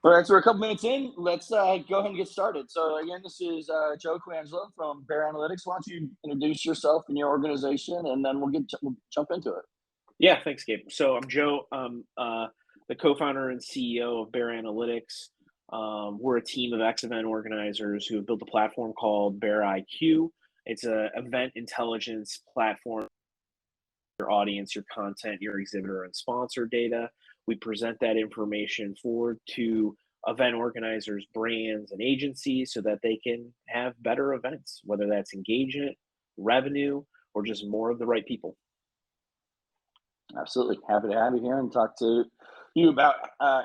All right, so we're a couple minutes in. Let's go ahead and get started. So again, this is Joe Colangelo from Bear Analytics. Why don't you introduce yourself and your organization, and then we'll jump into it. Yeah, thanks, Gabe. So I'm Joe. I'm the co-founder and CEO of Bear Analytics. We're a team of event organizers who have built a platform called Bear IQ. It's a event intelligence platform. Your audience, your content, your exhibitor, and sponsor data. We present that information forward to event organizers, brands, and agencies so that they can have better events, whether that's engagement, revenue, or just more of the right people. Absolutely. Happy to have you here and talk to you about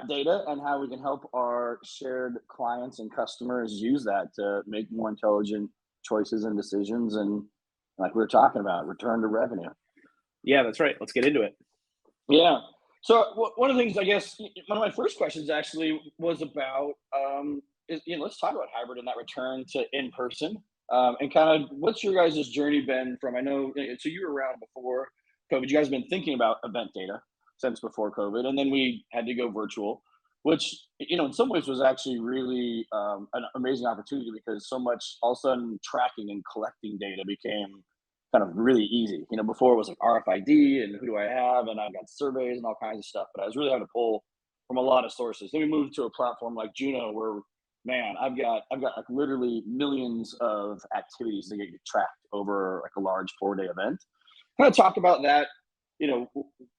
data and how we can help our shared clients and customers use that to make more intelligent choices and decisions. And like we were talking about, return to revenue. Yeah, that's right. Let's get into it. Yeah. So one of the things, I guess, one of my first questions actually was about, let's talk about hybrid and that return to in person, and kind of what's your guys' journey been from? I know, so you were around before COVID. You guys have been thinking about event data since before COVID, and then we had to go virtual, which in some ways was actually really an amazing opportunity because so much all of a sudden tracking and collecting data became kind of really easy. Before it was like RFID and who do I have, and I've got surveys and all kinds of stuff. But I was really having to pull from a lot of sources. Then we moved to a platform like Juno, where man, I've got like literally millions of activities that get tracked over like a large 4-day event. Kind of talk about that.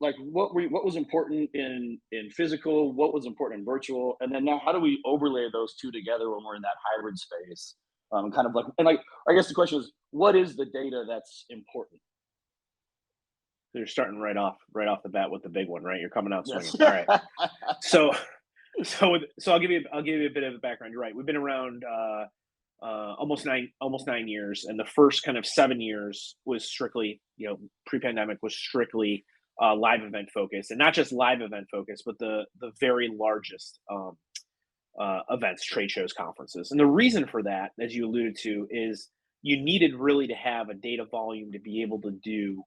Like what was important in physical, what was important in virtual, and then now how do we overlay those two together when we're in that hybrid space? Kind of like, and like, I guess the question is, what is the data that's important? So you're starting right off the bat with the big one, right? You're coming out swinging. Yes. All right. So, so I'll give you a bit of a background. You're right. We've been around almost 9 years, and the first kind of 7 years was strictly, pre-pandemic was strictly live event focused, and not just live event focused, but the very largest events, trade shows, conferences. And the reason for that, as you alluded to, is you needed really to have a data volume to be able to do,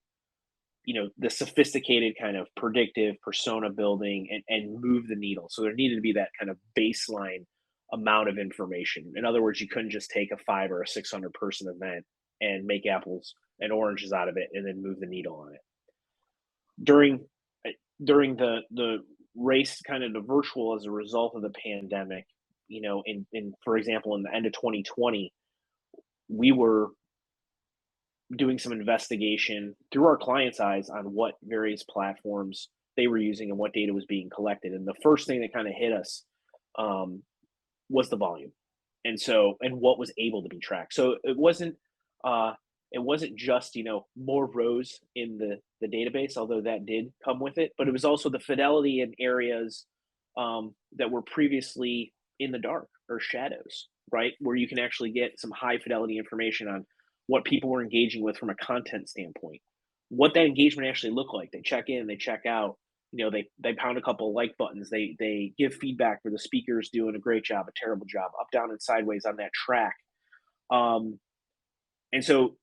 the sophisticated kind of predictive persona building and move the needle. So there needed to be that kind of baseline amount of information. In other words, you couldn't just take a 500 or a 600 person event and make apples and oranges out of it and then move the needle on it. During the race kind of to virtual as a result of the pandemic, in for example, in the end of 2020, we were doing some investigation through our clients' eyes on what various platforms they were using and what data was being collected. And the first thing that kind of hit us was the volume, and what was able to be tracked. So it wasn't just more rows in the database, although that did come with it, but it was also the fidelity in areas that were previously in the dark or shadows, right, where you can actually get some high fidelity information on what people were engaging with from a content standpoint, what that engagement actually looked like. They check in, they check out, they pound a couple of like buttons, they give feedback for the speakers doing a great job, a terrible job, up, down, and sideways on that track. And so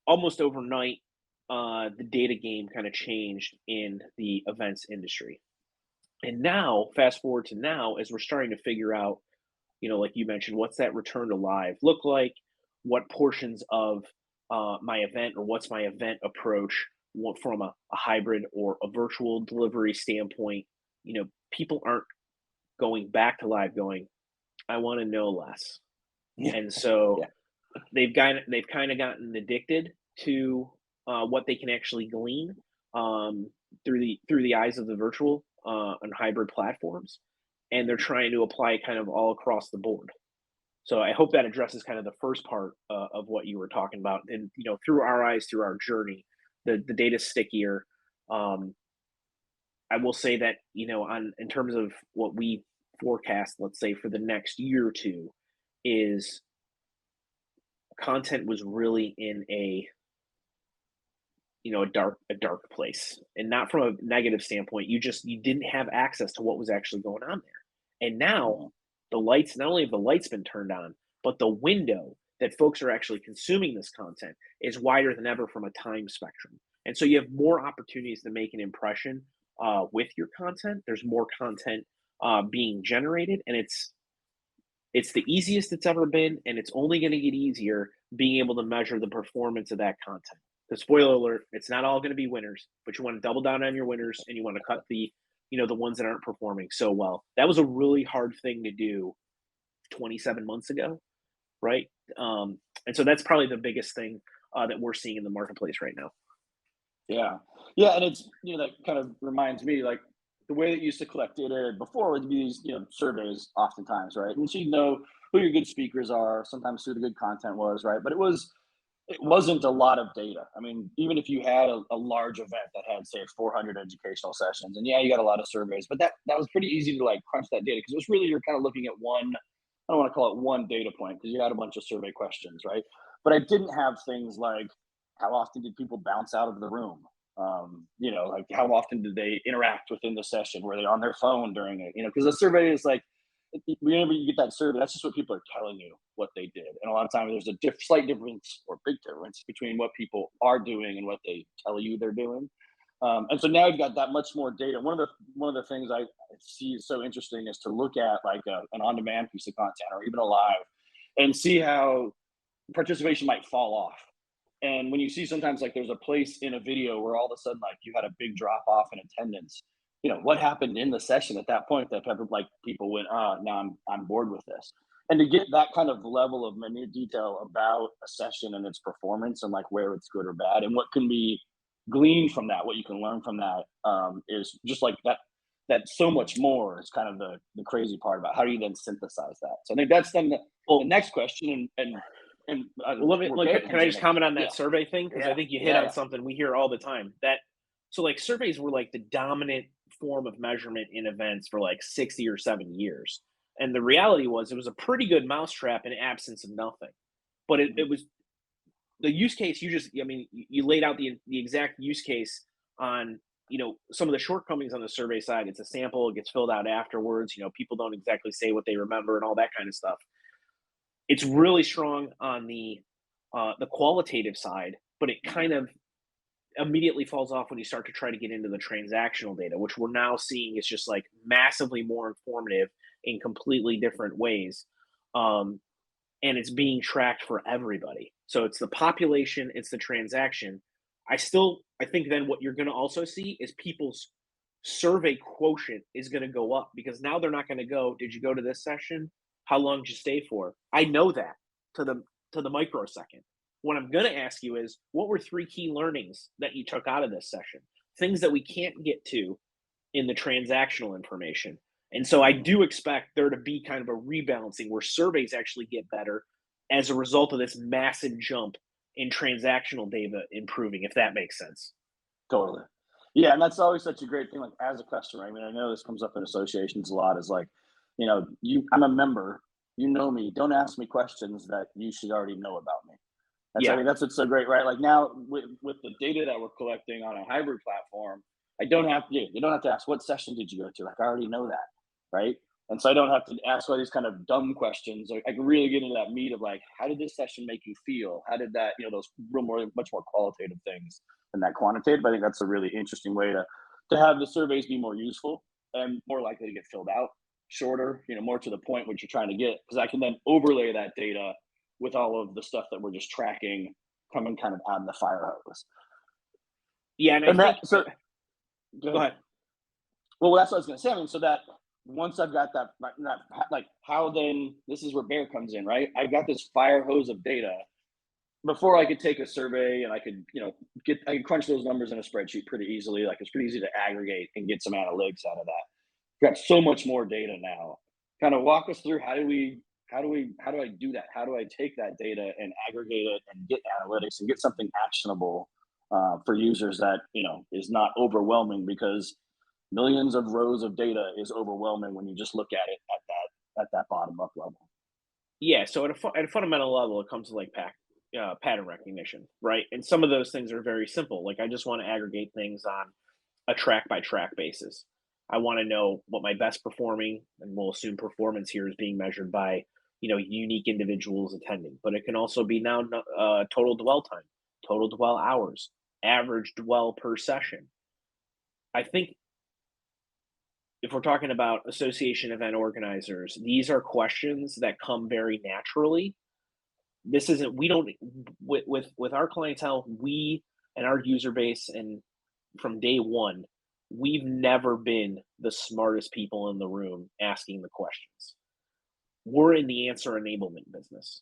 almost overnight, the data game kind of changed in the events industry. And now, fast forward to now, as we're starting to figure out, like you mentioned, what's that return to live look like? What portions of my event, or what's my event approach, from a hybrid or a virtual delivery standpoint? People aren't going back to live going, I want to know less. Yeah. And so Yeah. they've kind of gotten addicted to what they can actually glean through the eyes of the virtual and hybrid platforms, and they're trying to apply it kind of all across the board. So I hope that addresses kind of the first part of what you were talking about. And through our eyes, through our journey, the data's stickier. I will say that in terms of what we forecast, let's say for the next year or two, is content was really in a dark place, and not from a negative standpoint. You didn't have access to what was actually going on there. And now the lights, not only have the lights been turned on, but the window that folks are actually consuming this content is wider than ever from a time spectrum. And so you have more opportunities to make an impression with your content. There's more content being generated, and it's the easiest it's ever been, and it's only going to get easier being able to measure the performance of that content. The spoiler alert, it's not all going to be winners, but you want to double down on your winners and you want to cut the ones that aren't performing so well. That was a really hard thing to do 27 months ago, right? And so that's probably the biggest thing that we're seeing in the marketplace right now. Yeah. Yeah, and it's that kind of reminds me, like, the way that you used to collect data before would be these, surveys oftentimes, right? And so you know who your good speakers are, sometimes who the good content was, right? But it wasn't a lot of data. I mean, even if you had a large event that had, say, 400 educational sessions, and yeah, you got a lot of surveys, but that was pretty easy to like crunch that data because it was really you're kind of looking at one. I don't want to call it one data point because you had a bunch of survey questions, right? But I didn't have things like how often did people bounce out of the room? Like how often did they interact within the session? Were they on their phone during it? Because the survey is like whenever you get that survey, that's just what people are telling you what they did. And a lot of times there's a slight difference or big difference between what people are doing and what they tell you they're doing. And so now you've got that much more data. One of the things I see is so interesting is to look at like an on-demand piece of content or even a live, and see how participation might fall off. And when you see sometimes like there's a place in a video where all of a sudden like you had a big drop off in attendance, what happened in the session at that point that people went, now I'm bored with this. And to get that kind of level of minute detail about a session and its performance and like where it's good or bad and what can be gleaned from that, what you can learn from that, is just like that. That so much more is kind of the crazy part about how do you then synthesize that. So I think that's then the Well, next question, and well, let me where like, Bear can comes I in. just comment on Yeah, that survey thing? Because I yeah, think you hit yeah, on yeah. something we hear all the time. So like surveys were like the dominant form of measurement in events for like 60 or 70 years. And the reality was it was a pretty good mousetrap in absence of nothing. But it Mhm. was the use case I mean, you laid out the exact use case on, some of the shortcomings on the survey side. It's a sample, it gets filled out afterwards, people don't exactly say what they remember and all that kind of stuff. It's really strong on the qualitative side, but it kind of immediately falls off when you start to try to get into the transactional data, which we're now seeing is just like massively more informative in completely different ways. Um, and it's being tracked for everybody. So it's the population, it's the transaction. I think then what you're going to also see is people's survey quotient is going to go up because now they're not going to go, did you go to this session? How long did you stay for? I know that to the microsecond. What I'm going to ask you is, what were three key learnings that you took out of this session? Things that we can't get to in the transactional information. And so I Mhm. do expect there to be kind of a rebalancing where surveys actually get better as a result of this massive jump in transactional data improving, if that makes sense. Totally. Yeah, and that's always such a great thing. Like as a customer, I mean, I know this comes up in associations a lot. Is like, I'm a member. You know me. Don't ask me questions that you should already know about me. And so I Yeah. think that's what's so great, right? Like now with the data that we're collecting on a hybrid platform, I don't have to. You don't have to ask what session did you go to. Like I already know that, right? And so I don't have to ask all these kind of dumb questions. I can really get into that meat of like, how did this session make you feel? How did that, those much more qualitative things than that quantitative. I think that's a really interesting way to have the surveys be more useful and more likely to get filled out, shorter, more to the point what you're trying to get. Because I can then overlay that data with all of the stuff that we're just tracking coming kind of out of the fire hose. Yeah. And I And that think, so go go ahead. ahead. Well, that's what I was going to say. I mean, so that once I've got that, like how then this is where Bear comes in, right? I've got this fire hose of data before I could take a survey and I could, I could crunch those numbers in a spreadsheet pretty easily. Like it's pretty easy to aggregate and get some analytics out of that. We've got so much more data now. Kind of walk us through how do I do that? How do I take that data and aggregate it and get analytics and get something actionable for users that is not overwhelming because millions of rows of data is overwhelming when you just look at it at that bottom up level. Yeah. So at a fundamental level, it comes to like pattern recognition, right? And some of those things are very simple. Like I just want to aggregate things on a track by track basis. I want to know what my best performing, and we'll assume performance here is being measured by, unique individuals attending, but it can also be now total dwell time, total dwell hours, average dwell per session. I think if we're talking about association event organizers, these are questions that come very naturally. This isn't we don't with our clientele, we and our user base, and from day one, we've never been the smartest people in the room asking the questions. We're in the answer enablement business.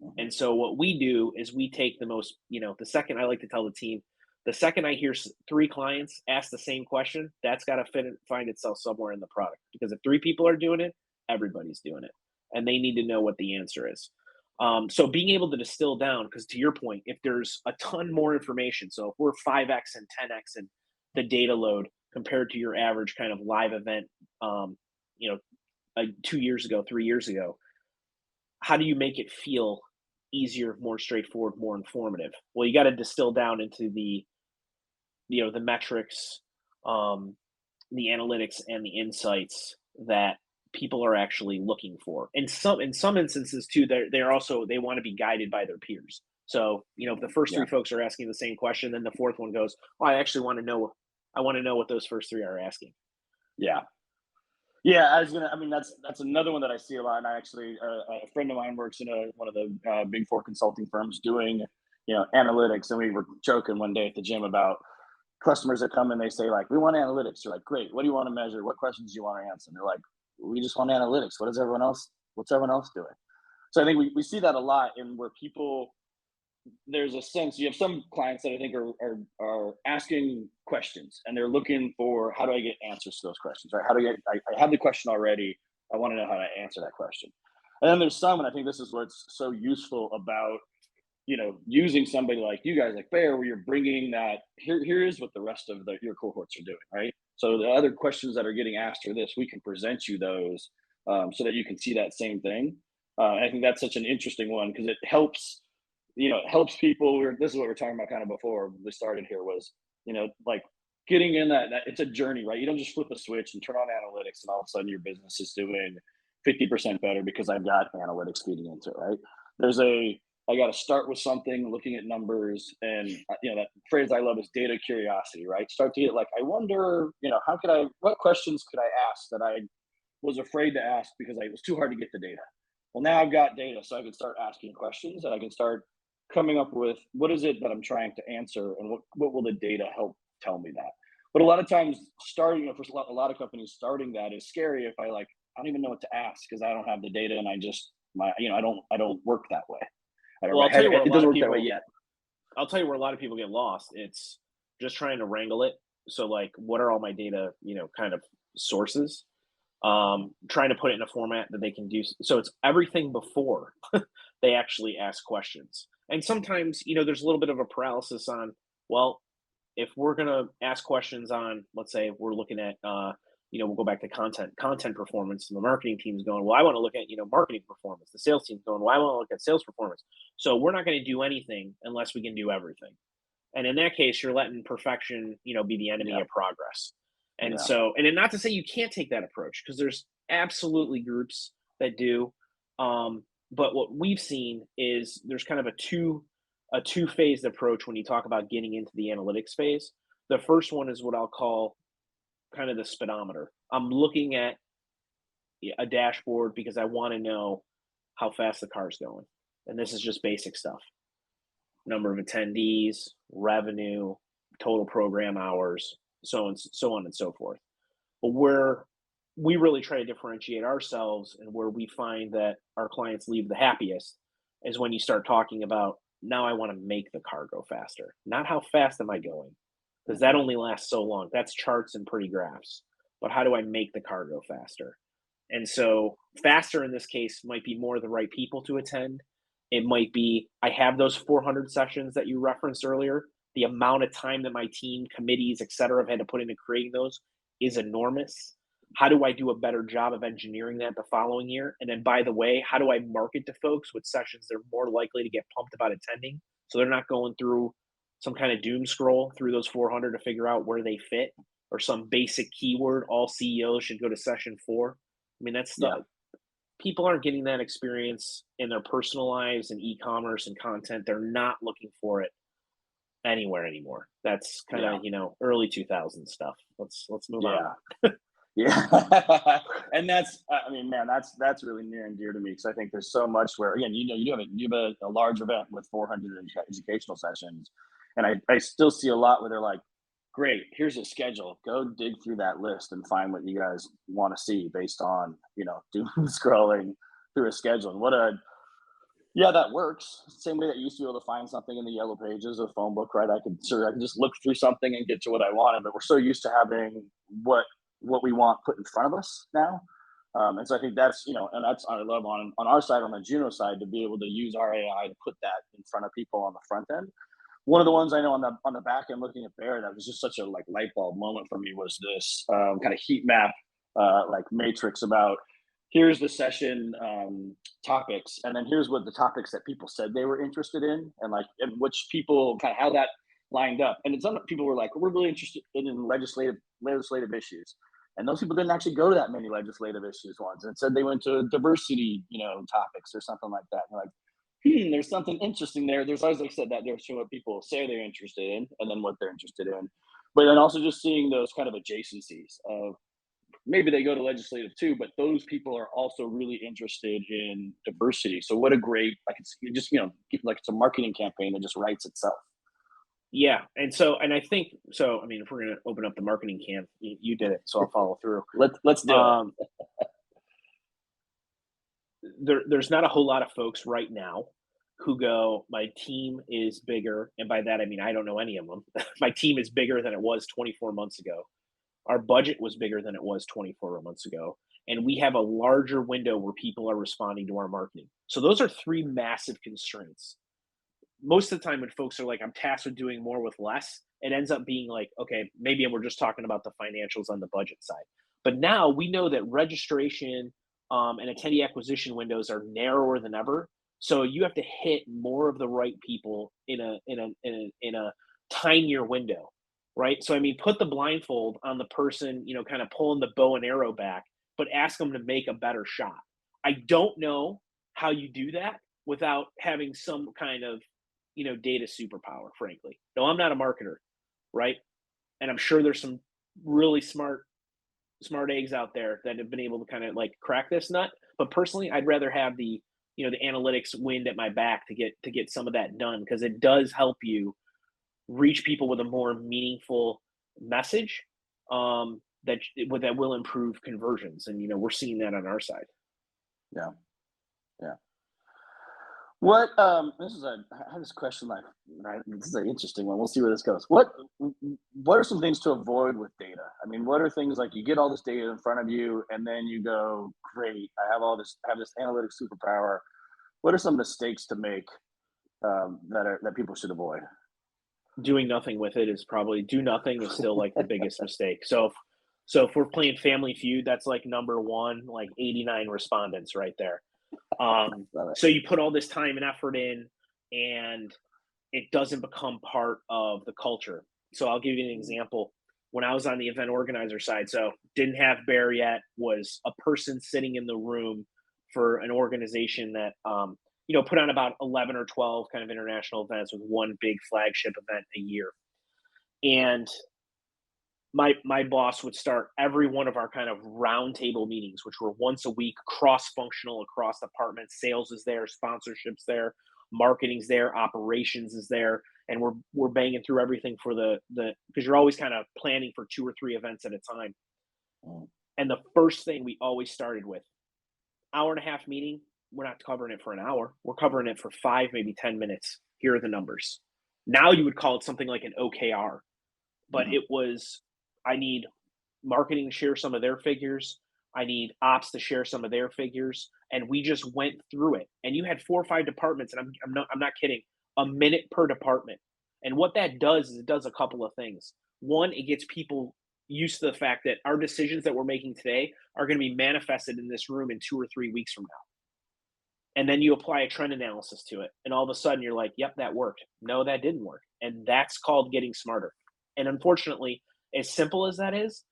Mhm. And so what we do is we take the most, the second I like to tell the team, the second I hear three clients ask the same question, that's got to find itself somewhere in the product. Because if three people are doing it, everybody's doing it, and they need to know what the answer is. So being able to distill down, because to your point, if there's a ton more information, so if we're 5x and 10x in the data load compared to your average kind of live event, um, you know, 2 years ago, 3 years ago, how do you make it feel easier, more straightforward, more informative? Well, you got to distill down into the metrics, um, the analytics, and the insights that people are actually looking for. And in some instances too, they want to be guided by their peers. So if the first Yeah. three folks are asking the same question, then the fourth one goes, "Oh, I actually want to know. I want to know what those first three are asking." Yeah. Yeah, I was gonna. I mean, that's another one that I see a lot. And I actually, a friend of mine works in one of the big four consulting firms doing, analytics. And we were joking one day at the gym about customers that come and they say like, "We want analytics." You're like, "Great. What do you want to measure? What questions do you want to answer?" And they're like, "We just want analytics. What does everyone else? What's everyone else doing?" So I think we see that a lot in where people there's a sense you have some clients that I think are asking questions and they're looking for how do I get answers to those questions, right? How do I have the question already? I want to know how to answer that question. And then there's some, and I think this is what's so useful about using somebody like you guys, like Bear, where you're bringing that here is what the rest of your cohorts are doing, right? So the other questions that are getting asked are this, we can present you those so that you can see that same thing. And I think that's such an interesting one because it helps people. This is what we're talking about kind of before we started here was, like getting in that it's a journey, right? You don't just flip a switch and turn on analytics and all of a sudden your business is doing 50% better because I've got analytics feeding into it, right? There's I got to start with something, looking at numbers, and that phrase I love is data curiosity, right? Start to get like, I wonder, what questions could I ask that I was afraid to ask because it was too hard to get the data. Well, now I've got data, so I can start asking questions and I can start coming up with what is it that I'm trying to answer and what will the data help tell me that. But a lot of times, starting for a lot of companies, starting that is scary. If I don't even know what to ask because I don't have the data and I just I don't work that way. I don't. Well, It doesn't work that way yet. I'll tell you where a lot of people get lost. It's just trying to wrangle it. So, like, what are all my data, kind of sources? Trying to put it in a format that they can do. So it's everything before they actually ask questions. And sometimes, there's a little bit of a paralysis on, well, if we're going to ask questions on, let's say we're looking at, we'll go back to content performance, and the marketing team's going, well, I want to look at, marketing performance. The sales team's going, well, I want to look at sales performance. So we're not going to do anything unless we can do everything. And in that case, you're letting perfection, be the enemy Yeah, of progress. And yeah, so, and then not to say you can't take that approach, because there's absolutely groups that do. But what we've seen is there's kind of a two-phased approach when you talk about getting into the analytics phase. The first one is what I'll call kind of the speedometer. I'm looking at a dashboard because I want to know how fast the car's going. And this is just basic stuff: number of attendees, revenue, total program hours, so on and so forth. But where we really try to differentiate ourselves and where we find that our clients leave the happiest is when you start talking about, now I want to make the car go faster, not how fast am I going, because that hmm only lasts so long. That's charts and pretty graphs. But how do I make the car go faster? And so faster in this case might be more the right people to attend. It might be, I have those 400 sessions that you referenced earlier. The amount of time that my team, committees, et cetera, have had to put into creating those is enormous. How do I do a better job of engineering that the following year? And then, by the way, how do I market to folks with sessions they're more likely to get pumped about attending, so they're not going through some kind of doom scroll through those 400 to figure out where they fit, or some basic keyword all CEOs should go to session 4? I mean, that's yeah, the people aren't getting that experience in their personal lives and e-commerce and content. They're not looking for it anywhere anymore. That's kind yeah, of, early 2000s stuff. Let's move on. yeah. Yeah, and that's I mean, man, that's really near and dear to me because I think there's so much where again, you have a large event with 400 educational sessions, and I still see a lot where they're like, great, here's a schedule. Go dig through that list and find what you guys want to see based on doom scrolling through a schedule. And what a yeah, that works. Same way that you used to be able to find something in the yellow pages of a phone book, right? I could just look through something and get to what I wanted, but we're so used to having what what we want put in front of us now. And so I think that's and that's I love on our side, on the Juno side, to be able to use our AI to put that in front of people on the front end. One of the ones I know on the back end, looking at Bear, that was just such a like light bulb moment for me was this kind of heat map, like matrix about here's the session topics, and then here's what the topics that people said they were interested in, and like and which people kind of how that lined up. And some people were like, we're really interested in legislative issues, and those people didn't actually go to that many legislative issues ones, and said they went to diversity, topics or something like that. And like, there's something interesting there. There's always, like I said, that there's what people say they're interested in, and then what they're interested in. But then also just seeing those kind of adjacencies of maybe they go to legislative too, but those people are also really interested in diversity. So what a great like it's you just like it's a marketing campaign that just writes itself. Yeah, and I think so. I mean, if we're gonna open up the marketing can, you did it, so I'll follow through. Let's do it. Um, there's not a whole lot of folks right now who go, my team is bigger, and by that I mean I don't know any of them. My team is bigger than it was 24 months ago. Our budget was bigger than it was 24 months ago, and we have a larger window where people are responding to our marketing. So those are three massive constraints. Most of the time when folks are like, I'm tasked with doing more with less, it ends up being like, okay, maybe we're just talking about the financials on the budget side. But now we know that registration and attendee acquisition windows are narrower than ever. So you have to hit more of the right people in a tinier window, right? So I mean, put the blindfold on the person, kind of pulling the bow and arrow back, but ask them to make a better shot. I don't know how you do that without having some kind of data superpower, frankly. No, I'm not a marketer, right? And I'm sure there's some really smart eggs out there that have been able to kind of like crack this nut. But personally, I'd rather have the analytics wind at my back to get some of that done because it does help you reach people with a more meaningful message that will improve conversions. And we're seeing that on our side. Yeah, yeah. What this is a I have this question like right, this is an interesting one. We'll see where this goes. What are some things to avoid with data? I mean, what are things like you get all this data in front of you and then you go, great, I have this analytic superpower. What are some mistakes to make that people should avoid? Doing nothing with it is probably do nothing is still like the biggest mistake. So if we're playing Family Feud, that's like number one, like 89 respondents right there. Love it. So you put all this time and effort in, and it doesn't become part of the culture. So I'll give you an example. When I was on the event organizer side, so didn't have Bear yet, was a person sitting in the room for an organization that put on about 11 or 12 kind of international events with one big flagship event a year. And my boss would start every one of our kind of roundtable meetings, which were once a week, cross-functional across departments. Sales is there, sponsorships there, marketing's there, operations is there, and we're banging through everything for the because you're always kind of planning for 2 or 3 events at a time. Mm. And the first thing we always started with, hour and a half meeting, we're not covering it for an hour. We're covering it for 5, maybe 10 minutes. Here are the numbers. Now you would call it something like an OKR, but Mhm. it was I need marketing to share some of their figures. I need ops to share some of their figures. And we just went through it. And you had 4 or 5 departments, and I'm not kidding, a minute per department. And what that does is it does a couple of things. One, it gets people used to the fact that our decisions that we're making today are going to be manifested in this room in 2 or 3 weeks from now. And then you apply a trend analysis to it. And all of a sudden you're like, yep, that worked. No, that didn't work. And that's called getting smarter. And unfortunately, as simple as that is,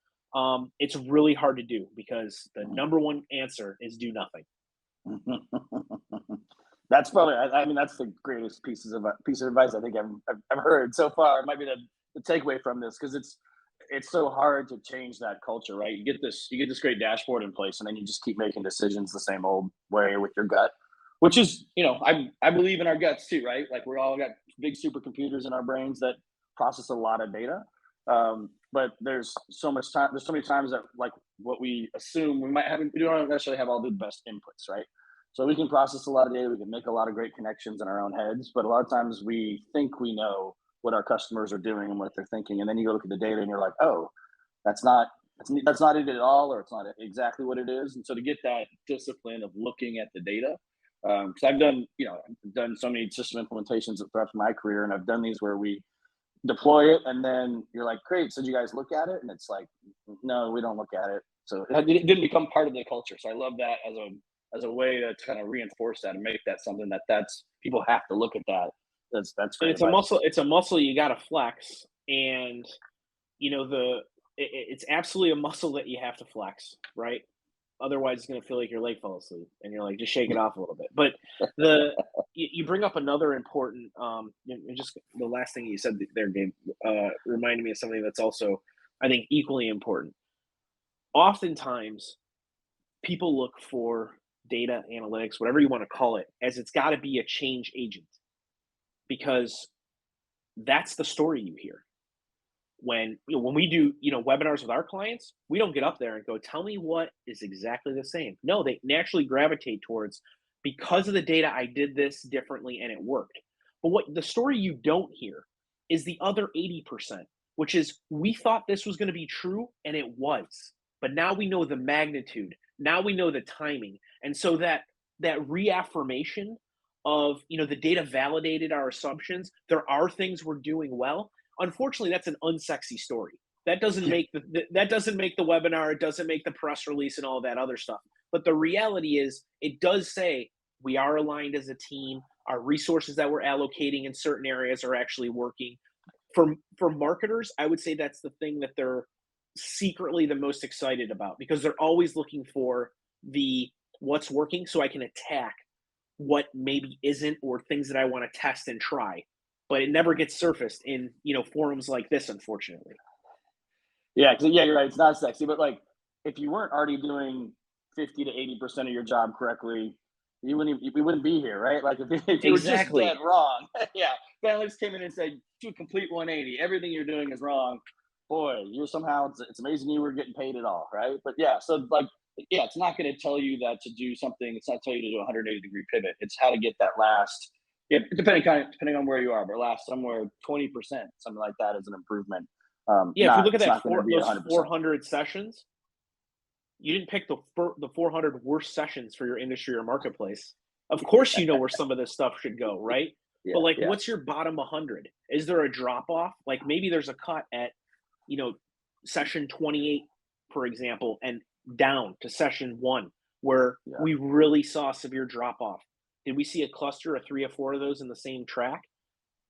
it's really hard to do because the Mhm. number one answer is do nothing. That's probably. I mean, that's the greatest piece of advice I think I've heard so far. It might be the takeaway from this because it's it's so hard to change that culture, right? You get this great dashboard in place, and then you just keep making decisions the same old way with your gut, which is, I believe in our guts too, right? Like we're all got big supercomputers in our brains that process a lot of data. But there's so much time. There's so many times that like what we assume we might have, we don't necessarily have all the best inputs, right? So we can process a lot of data. We can make a lot of great connections in our own heads, but a lot of times we think we know what our customers are doing and what they're thinking, and then you go look at the data and you're like, oh, that's not that's not it at all, or it's not exactly what it is. And so to get that discipline of looking at the data, because I've done so many system implementations throughout my career, and I've done these where we deploy it, and then you're like, great, so did you guys look at it? And it's like, no, we don't look at it. So it didn't become part of the culture. So I love that as a way to kind of reinforce that and make that something that's people have to look at that. That's And great advice. it's a muscle you got to flex. And it's absolutely a muscle that you have to flex, right? Otherwise it's going to feel like your leg fell asleep and you're like, just shake it off a little bit. But you bring up another important, and just the last thing you said there, Gabe, reminded me of something that's also, I think, equally important. Oftentimes people look for data analytics, whatever you want to call it, as it's got to be a change agent, because that's the story you hear when we do webinars with our clients. We don't get up there and go, tell me what is exactly the same. No, they naturally gravitate towards, because of the data I did this differently and it worked. But what the story you don't hear is the other 80%, which is, we thought this was going to be true and it was, but now we know the magnitude, now we know the timing. And so that reaffirmation of, the data validated our assumptions, there are things we're doing well. Unfortunately, that's an unsexy story. That doesn't make that doesn't make the webinar, it doesn't make the press release and all that other stuff. But the reality is, it does say we are aligned as a team. Our resources that we're allocating in certain areas are actually working. For marketers, I would say that's the thing that they're secretly the most excited about, because they're always looking for the what's working so I can attack what maybe isn't, or things that I want to test and try. But it never gets surfaced in forums like this, unfortunately. Yeah, yeah, you're right. It's not sexy, but like if you weren't already doing 50 to 80% of your job correctly, we wouldn't be here, right? Like if you were just dead Exactly. wrong, yeah. Analysts came in and said, do a complete 180. Everything you're doing is wrong. Boy, you're somehow it's amazing you were getting paid at all, right? But yeah, so like yeah, it's not going to tell you that to do something. It's not tell you to do a 180-degree pivot. It's how to get that last. Yeah, depending on where you are, but last somewhere 20%, something like that is an improvement. Yeah, if you look at It's not going to be those 100%. 400 sessions, you didn't pick the 400 worst sessions for your industry or marketplace. Of course, where some of this stuff should go, right? But Yeah, like, yeah, what's your bottom 100? Is there a drop off? Like, maybe there's a cut at, you know, session 28, for example, and down to session 1, where yeah. we really saw a severe drop off. Did we see a cluster of 3 or 4 of those in the same track?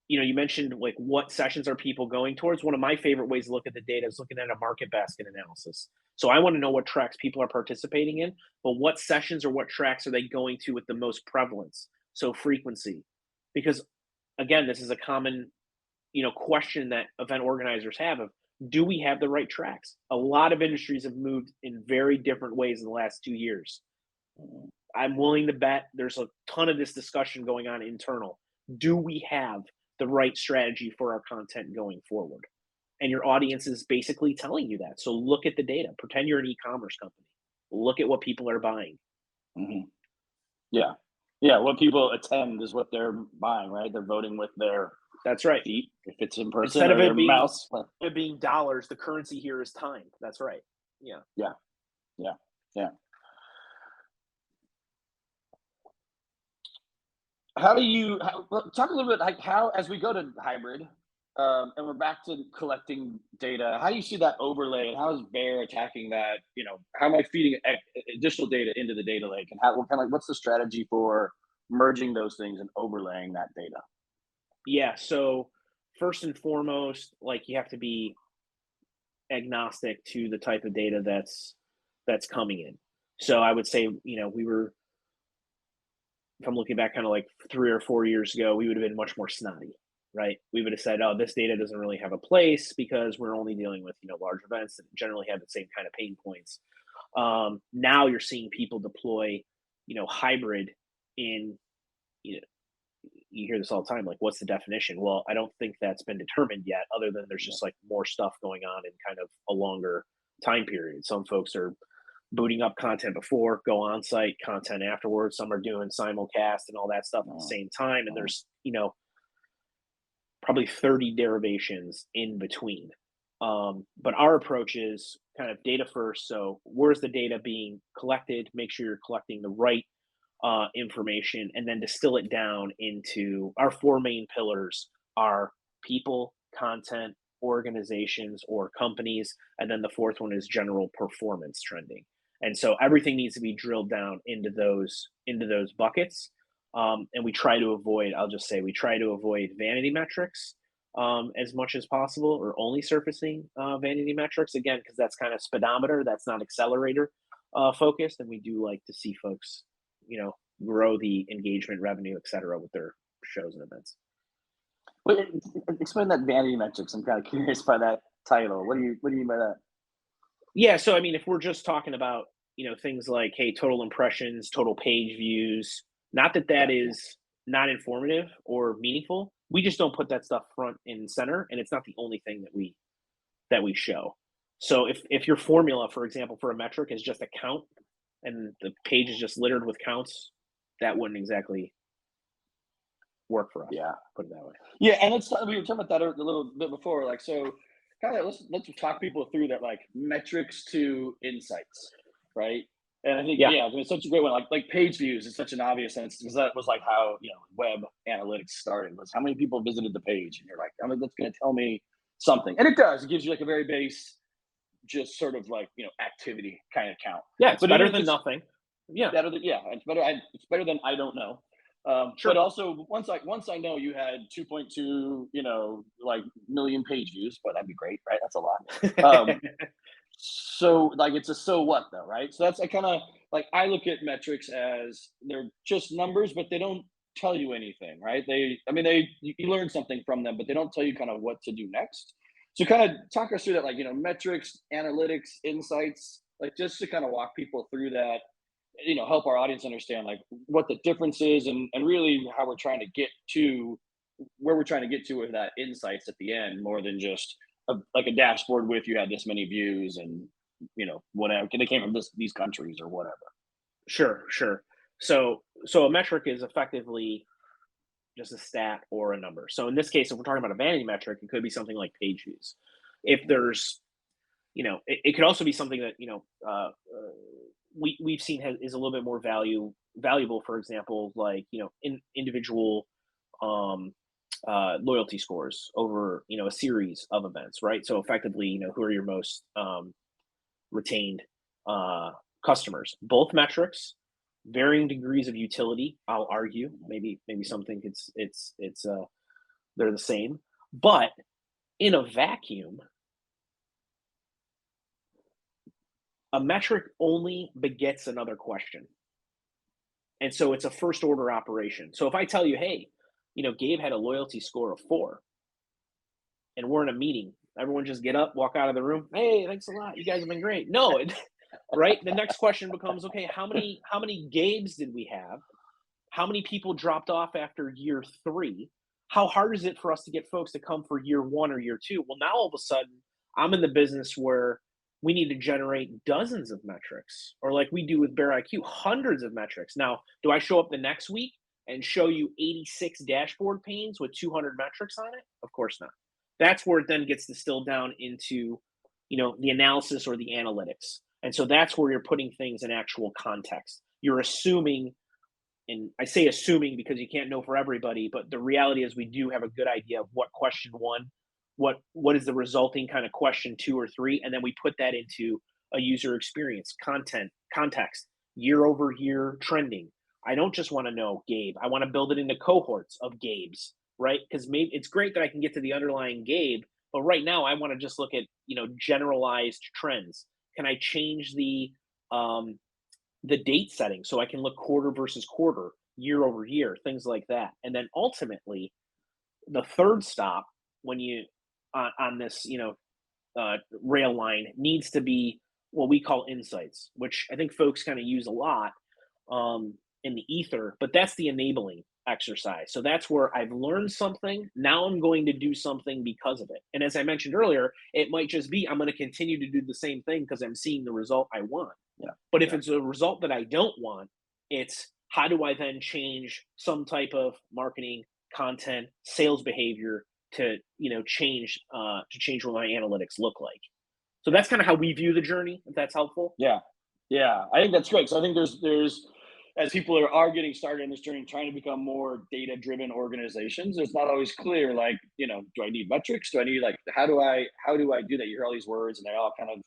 You mentioned, like, what sessions are people going towards. One of my favorite ways to look at the data is looking at a market basket analysis. So I want to know what tracks people are participating in, but what sessions or what tracks are they going to with the most prevalence? So frequency, because again, this is a common, question that event organizers have of, do we have the right tracks? A lot of industries have moved in very different ways in the last 2 years. I'm willing to bet there's a ton of this discussion going on internal. Do we have the right strategy for our content going forward? And your audience is basically telling you that. So look at the data. Pretend you're an e-commerce company. Look at what people are buying. Hmm. Yeah, yeah. What people attend is what they're buying, right? They're voting with their That's right. feet if it's in person, Instead of or their it being mouse. it being dollars, the currency here is time. That's right. Yeah. Yeah, yeah, yeah. How do you talk a little bit like how, as we go to hybrid, and we're back to collecting data, how do you see that overlay, and how is Bear attacking that? How am I feeding additional data into the data lake, and how what kind of what's the strategy for merging those things and overlaying that data? Yeah. So first and foremost, like, you have to be agnostic to the type of data that's coming in. So I would say, we were, if I'm looking back kind of like 3 or 4 years ago, we would have been much more snotty. right? We would have said, oh, this data doesn't really have a place because we're only dealing with, large events that generally have the same kind of pain points. Now you're seeing people deploy, hybrid in, you know, you hear this all the time, like, what's the definition? Well, I don't think that's been determined yet, other than there's Yeah. just like more stuff going on in kind of a longer time period. Some folks are booting up content before, go on site, content afterwards. Some are doing simulcast and all that stuff at the Oh, same time. And oh, there's, probably 30 derivations in between. But our approach is kind of data first. So, where's the data being collected? Make sure you're collecting the right information, and then distill it down into our four main pillars are people, content, organizations, or companies. And then the fourth one is general performance trending. And so everything needs to be drilled down into those buckets. And we try to avoid, I'll just say, we try to avoid vanity metrics as much as possible, or only surfacing vanity metrics, again, because that's kind of speedometer, that's not accelerator focused. And we do like to see folks, grow the engagement, revenue, et cetera, with their shows and events. wait, explain that vanity metrics. I'm kind of curious by that title. What do you mean by that? Yeah, so I mean, if we're just talking about, things like, hey, total impressions, total page views, not that that Gotcha. is not informative or meaningful. We just don't put that stuff front and center, and it's not the only thing that we show. So if your formula, for example, for a metric is just a count, and the page is just littered with counts, that wouldn't exactly work for us. Yeah. Put it that way. Yeah, and we were talking about that a little bit before. Like, so kind of let's talk people through that, like metrics to insights, right? And I think Yeah, yeah, I mean, it's such a great one. Like page views is such an obvious sense because that was like how web analytics started, was how many people visited the page, and you're like, I mean, that's going to tell me something, and it does. It gives you like a very base, just sort of like activity kind of count. yeah, it's But it better is than it's nothing. Yeah, better than yeah, it's better. It's better than I don't know. But sure. also once I know you had 2.2 like million page views, but that'd be great, right? That's a lot. Um, so like it's a so what though, right? So that's I kind of like I look at metrics as they're just numbers, but they don't tell you anything, right? You learn something from them, but they don't tell you kind of what to do next. So kind of talk us through that, like metrics, analytics, insights, like just to kind of walk people through that, help our audience understand like what the difference is, and really how we're trying to get to where we're trying to get to with that insights at the end, more than just like a dashboard with you had this many views and whatever they came from these countries or whatever. Sure, sure. So a metric is effectively just a stat or a number. So in this case, if we're talking about a vanity metric, it could be something like page views. If there's, it could also be something that we've seen is a little bit more valuable. For example, like individual um, loyalty scores over a series of events, right? So effectively, who are your most retained customers? Both metrics, varying degrees of utility. I'll argue. Maybe some think it's they're the same, but in a vacuum, a metric only begets another question, and so it's a first order operation. So if I tell you, hey, Gabe had a loyalty score of 4, and we're in a meeting, everyone just get up, walk out of the room. Hey, thanks a lot. You guys have been great. No, right? The next question becomes, okay, how many Gabes did we have? How many people dropped off after year 3? How hard is it for us to get folks to come for year 1 or year 2? Well, now all of a sudden, I'm in the business where we need to generate dozens of metrics, or like we do with Bear IQ, hundreds of metrics. Now, do I show up the next week and show you 86 dashboard panes with 200 metrics on it? Of course not. That's where it then gets distilled down into, the analysis or the analytics. And so that's where you're putting things in actual context. You're assuming, and I say assuming because you can't know for everybody, but the reality is we do have a good idea of what question 1, what is the resulting kind of question 2 or 3, and then we put that into a user experience, content, context, year over year trending. I don't just want to know Gabe. I want to build it into cohorts of Gabes, right? Because maybe it's great that I can get to the underlying Gabe, but right now I want to just look at generalized trends. Can I change the date setting so I can look quarter versus quarter, year over year, things like that. And then ultimately, the third stop when you on this, rail line needs to be what we call insights, which I think folks kind of use a lot in the ether, but that's the enabling exercise. So that's where I've learned something. Now I'm going to do something because of it. And as I mentioned earlier, it might just be I'm going to continue to do the same thing because I'm seeing the result I want. Yeah. But if Yeah. it's a result that I don't want, it's how do I then change some type of marketing, content, sales behavior to change what my analytics look like. So that's kind of how we view the journey, if that's helpful. Yeah. Yeah. I think that's great. So I think there's as people are getting started in this journey, trying to become more data driven organizations, it's not always clear, like, do I need metrics? Do I need, like, how do I do that? You hear all these words and they all kind of,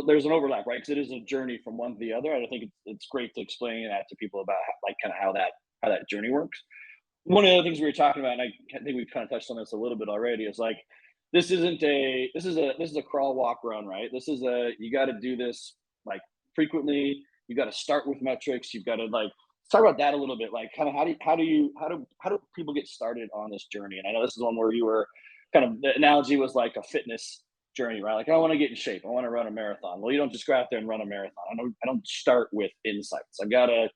there's an overlap, right? Because it is a journey from one to the other. And I think it's great to explain that to people about like kind of how that journey works. One of the things we were talking about, and I think we've kind of touched on this a little bit already, is like this is a crawl, walk, run, right? This is a you got to do this like frequently. You got to start with metrics. You've got to like talk about that a little bit. Like kind of how do people get started on this journey? And I know this is one where you were kind of the analogy was like a fitness journey, right? Like I want to get in shape. I want to run a marathon. Well, you don't just go out there and run a marathon. I don't start with insights. I gotta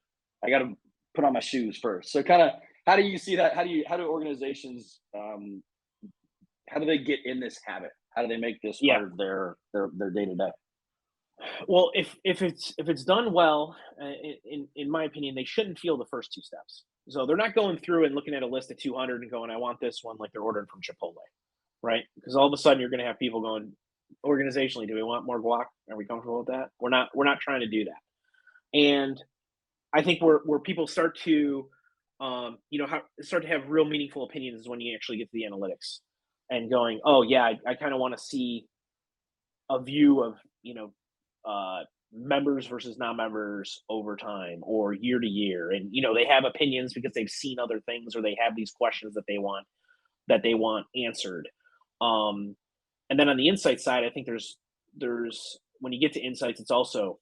put on my shoes first. So kind of how do you see that? How do organizations how do they get in this habit? How do they make this Yeah. part of their day to day? Well, if it's done well, in my opinion, they shouldn't feel the first two steps. So they're not going through and looking at a list of 200 and going, "I want this one," like they're ordering from Chipotle, right? Because all of a sudden you're going to have people going, organizationally, do we want more guac? Are we comfortable with that? We're not trying to do that. And I think where people start to, start to have real meaningful opinions is when you actually get to the analytics and going, oh yeah, I kind of want to see a view of members versus non-members over time or year to year, and they have opinions because they've seen other things or they have these questions that they want answered. Um, and then on the insight side, I think there's when you get to insights, it's also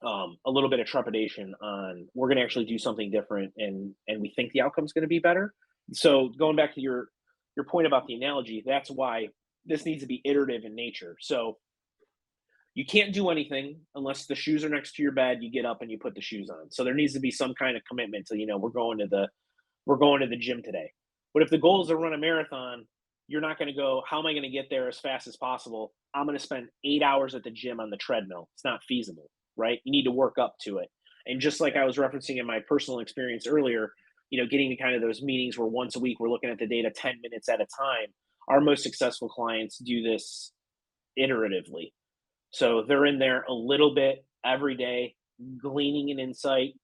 a little bit of trepidation on we're going to actually do something different and we think the outcome's going to be better. So going back to your point about the analogy, that's why this needs to be iterative in nature. So you can't do anything unless the shoes are next to your bed, you get up and you put the shoes on. So there needs to be some kind of commitment to, we're going to the gym today. But if the goal is to run a marathon, you're not going to go, how am I going to get there as fast as possible? I'm going to spend 8 hours at the gym on the treadmill. It's not feasible, right? You need to work up to it. And just like I was referencing in my personal experience earlier, getting to kind of those meetings where once a week we're looking at the data 10 minutes at a time. Our most successful clients do this iteratively. So they're in there a little bit every day, gleaning an insight,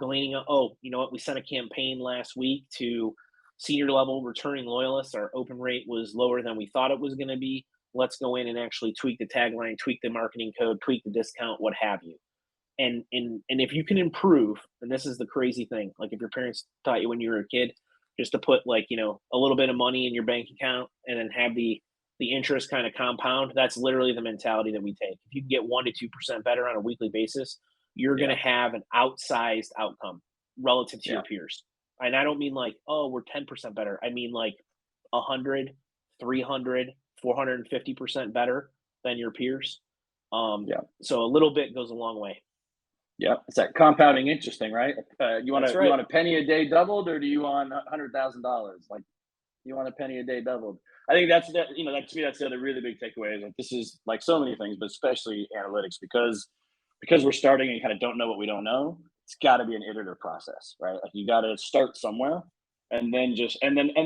oh, you know what? We sent a campaign last week to senior level returning loyalists. Our open rate was lower than we thought it was going to be. Let's go in and actually tweak the tagline, tweak the marketing code, tweak the discount, what have you. And if you can improve, and this is the crazy thing, like if your parents taught you when you were a kid, just to put like, a little bit of money in your bank account and then have the interest kind of compound, that's literally the mentality that we take. If you can get 1 to 2% better on a weekly basis, you're going Yeah. to have an outsized outcome relative to Yeah. your peers. And I don't mean like, oh, we're 10% better. I mean like 100, 300, 450% better than your peers. Yeah. So a little bit goes a long way. Yeah. It's that compounding interest thing, right? You want That's to you right. want a penny a day doubled, or do you want $100,000? Like you want a penny a day doubled. I think that to me that's the other really big takeaway is like this is like so many things, but especially analytics because we're starting and kind of don't know what we don't know. It's got to be an iterative process, right? Like you got to start somewhere, and then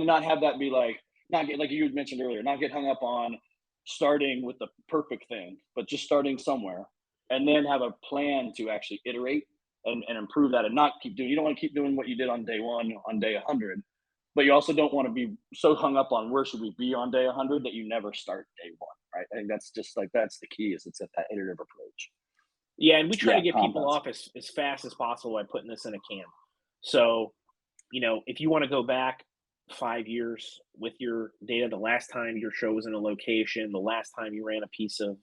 not have that be like not get like you had mentioned earlier, not get hung up on starting with the perfect thing, but just starting somewhere, and then have a plan to actually iterate and improve that, and not keep doing. You don't want to keep doing what you did on day one on day 100, but you also don't want to be so hung up on where should we be on day 100 that you never start day one, right? I think that's just like that's the key is it's at that iterative approach. Yeah, and we try to Yeah, get people compounds. off as fast as possible by putting this in a can. So, if you want to go back 5 years with your data, the last time your show was in a location, the last time you ran a piece of,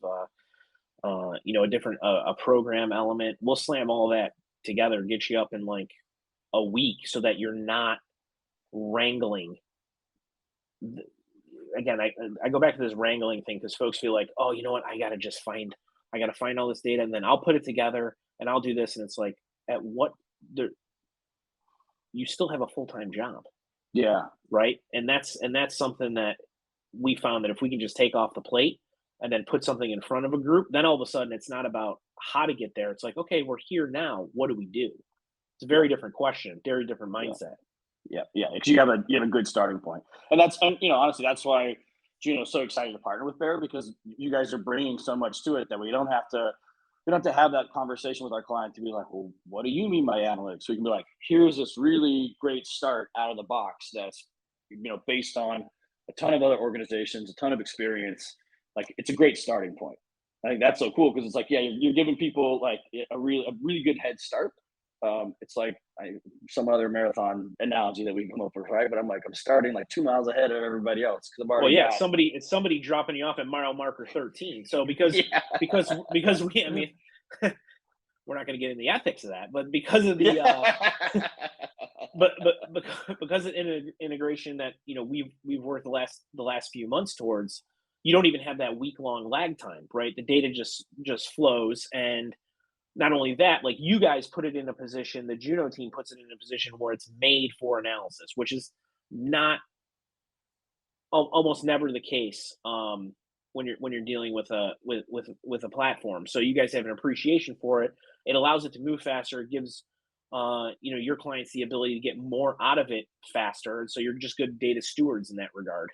a different a program element, we'll slam all that together, get you up in like a week, so that you're not wrangling again, I go back to this wrangling thing because folks feel like, oh, you know what, I got to find all this data and then I'll put it together and I'll do this. And it's like, at what, there, you still have a full time job, Yeah. right? And that's something that we found that if we can just take off the plate and then put something in front of a group, then all of a sudden it's not about how to get there. It's like, okay, we're here now. What do we do? It's a very different question, very different Yeah. mindset. Yeah. Because you have a good starting point, and honestly, that's why Juno's so excited to partner with Bear, because you guys are bringing so much to it that we don't have to have that conversation with our client to be like, well, what do you mean by analytics? We can be like, here's this really great start out of the box that's based on a ton of other organizations, a ton of experience. Like, it's a great starting point. I think that's so cool because it's like, yeah, you're giving people like a really good head start. It's like some other marathon analogy that we come up with, right? But I'm like, I'm starting like 2 miles ahead of everybody else because I've Well, already yeah, got. it's somebody dropping you off at mile marker 13. So Yeah. because we, I mean, we're not going to get into the ethics of that, but because of the Yeah. but because of integration that we've worked the last few months towards, you don't even have that week long lag time, right? The data just flows, and not only that, like, you guys put it in a position, the Juno team puts it in a position where it's made for analysis, which is not almost never the case when you're dealing with a platform. So you guys have an appreciation for it. It allows it to move faster. It gives your clients the ability to get more out of it faster, and so you're just good data stewards in that regard.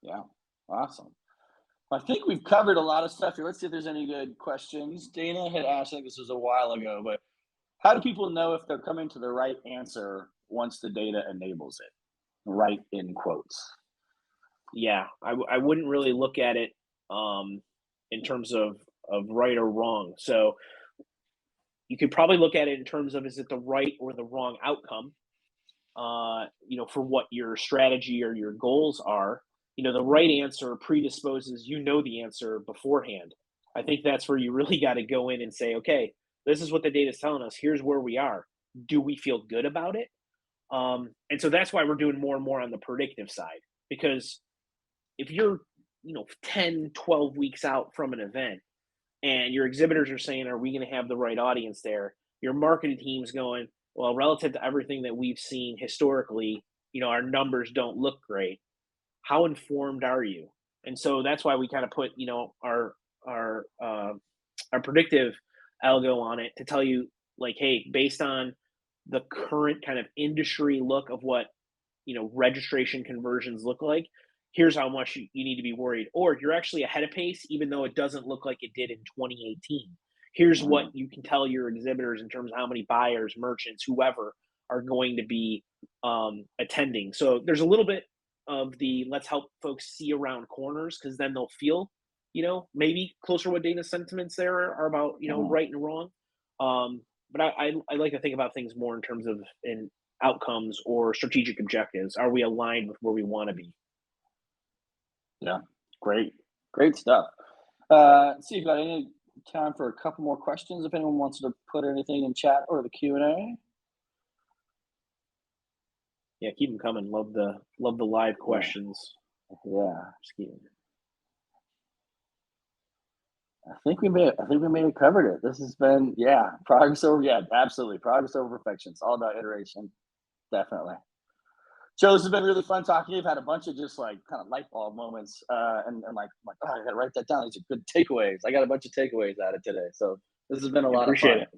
Yeah. Awesome. I think we've covered a lot of stuff here. Let's see if there's any good questions. Dana had asked, I think this was a while ago, but how do people know if they're coming to the right answer once the data enables it? Right, in quotes. Yeah, I wouldn't really look at it in terms of right or wrong. So you could probably look at it in terms of, is it the right or the wrong outcome? For what your strategy or your goals are. The right answer predisposes the answer beforehand. I think that's where you really got to go in and say, okay, this is what the data is telling us. Here's where we are. Do we feel good about it? And so that's why we're doing more and more on the predictive side, because if you're 10, 12 weeks out from an event and your exhibitors are saying, are we going to have the right audience there? Your marketing team's going, well, relative to everything that we've seen historically, our numbers don't look great. How informed are you? And so that's why we kind of put, our predictive algo on it to tell you, like, hey, based on the current kind of industry look of what registration conversions look like, here's how much you need to be worried. Or you're actually ahead of pace, even though it doesn't look like it did in 2018. Here's what you can tell your exhibitors in terms of how many buyers, merchants, whoever are going to be attending. So there's a little bit of the let's help folks see around corners, because then they'll feel maybe closer what data sentiments there are about right and wrong. But I like to think about things more in terms of in outcomes or strategic objectives. Are we aligned with where we want to be? Yeah, great stuff. See if you got any time for a couple more questions. If anyone wants to put anything in chat or the Q&A. Yeah, keep them coming. Love the live questions. Yeah. I think we may have covered it. This has been progress over absolutely progress over perfection. It's all about iteration, definitely. Joe, this has been really fun talking to you. You've had a bunch of just like kind of light bulb moments, and like, oh, I gotta write that down. These are good takeaways. I got a bunch of takeaways out of today. So this has been a lot of fun. Appreciate it.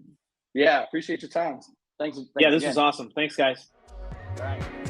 Yeah, appreciate your time. Thanks Yeah, this again. was awesome. Thanks, guys. All right.